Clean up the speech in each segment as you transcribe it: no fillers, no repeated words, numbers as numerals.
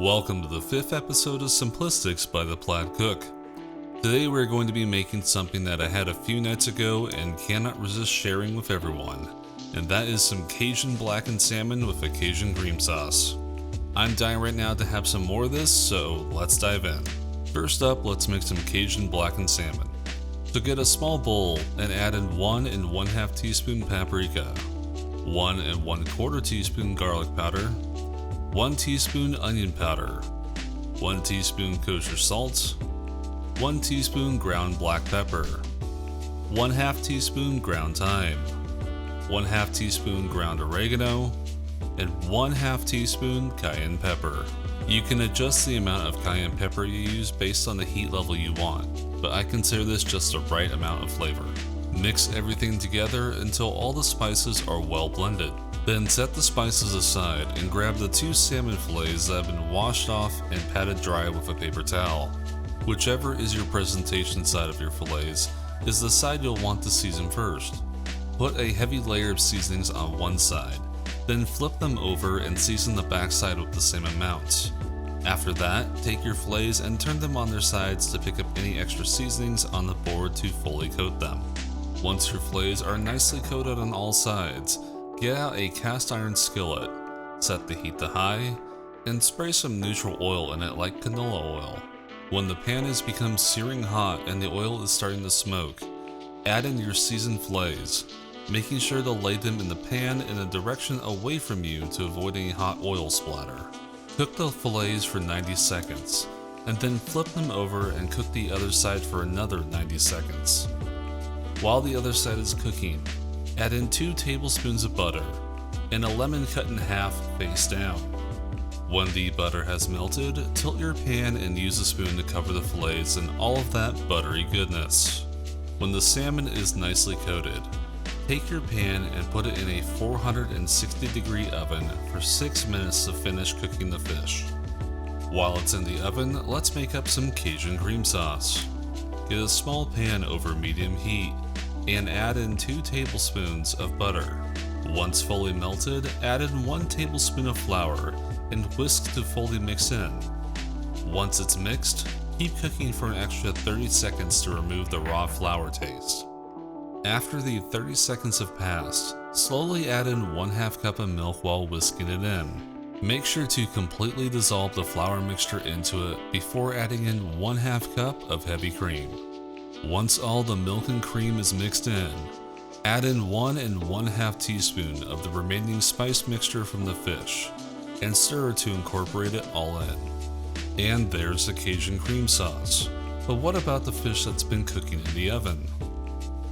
Welcome to the 5th episode of Simplistics by the Plaid Cook. Today we're going to be making something that I had a few nights ago and cannot resist sharing with everyone, and that is some Cajun Blackened Salmon with a Cajun Cream Sauce. I'm dying right now to have some more of this, so let's dive in. First up, let's make some Cajun Blackened Salmon. So get a small bowl and add in 1 1/2 teaspoon paprika, 1 1/4 teaspoon garlic powder, 1 teaspoon onion powder, 1 teaspoon kosher salt, 1 teaspoon ground black pepper, 1/2 teaspoon ground thyme, 1/2 teaspoon ground oregano, and 1/2 teaspoon cayenne pepper. You can adjust the amount of cayenne pepper you use based on the heat level you want, but I consider this just the right amount of flavor. Mix everything together until all the spices are well blended. Then set the spices aside and grab the 2 salmon fillets that have been washed off and patted dry with a paper towel. Whichever is your presentation side of your fillets is the side you'll want to season first. Put a heavy layer of seasonings on one side, then flip them over and season the back side with the same amount. After that, take your fillets and turn them on their sides to pick up any extra seasonings on the board to fully coat them. Once your fillets are nicely coated on all sides, get out a cast iron skillet, set the heat to high, and spray some neutral oil in it like canola oil. When the pan has become searing hot and the oil is starting to smoke, add in your seasoned fillets, making sure to lay them in the pan in a direction away from you to avoid any hot oil splatter. Cook the fillets for 90 seconds, and then flip them over and cook the other side for another 90 seconds. While the other side is cooking, add in 2 tablespoons of butter and a lemon cut in half face down. When the butter has melted, tilt your pan and use a spoon to cover the fillets and all of that buttery goodness. When the salmon is nicely coated, take your pan and put it in a 460-degree oven for 6 minutes to finish cooking the fish. While it's in the oven, let's make up some Cajun cream sauce. Get a small pan over medium heat and add in 2 tablespoons of butter. Once fully melted, add in 1 tablespoon of flour and whisk to fully mix in. Once it's mixed, keep cooking for an extra 30 seconds to remove the raw flour taste. After the 30 seconds have passed, slowly add in 1/2 cup of milk while whisking it in. Make sure to completely dissolve the flour mixture into it before adding in 1/2 cup of heavy cream. Once all the milk and cream is mixed in, add in 1 1/2 teaspoon of the remaining spice mixture from the fish and stir to incorporate it all in. And there's the Cajun cream sauce. But what about the fish that's been cooking in the oven?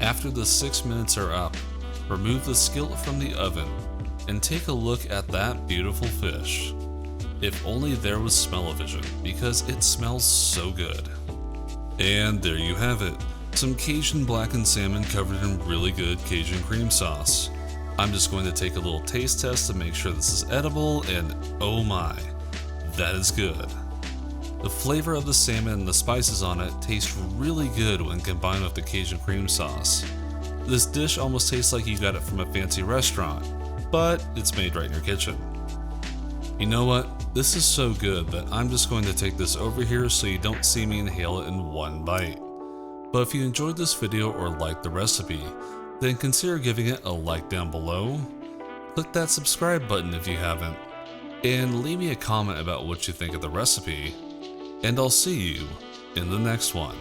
After the 6 minutes are up, remove the skillet from the oven and take a look at that beautiful fish. If only there was smell-o-vision, because it smells so good. And there you have it, some Cajun blackened salmon covered in really good Cajun cream sauce. I'm just going to take a little taste test to make sure this is edible, and oh my, that is good. The flavor of the salmon and the spices on it taste really good when combined with the Cajun cream sauce. This dish almost tastes like you got it from a fancy restaurant, but it's made right in your kitchen. You know what? This is so good that I'm just going to take this over here so you don't see me inhale it in one bite. But if you enjoyed this video or liked the recipe, then consider giving it a like down below. Click that subscribe button if you haven't, and leave me a comment about what you think of the recipe. And I'll see you in the next one.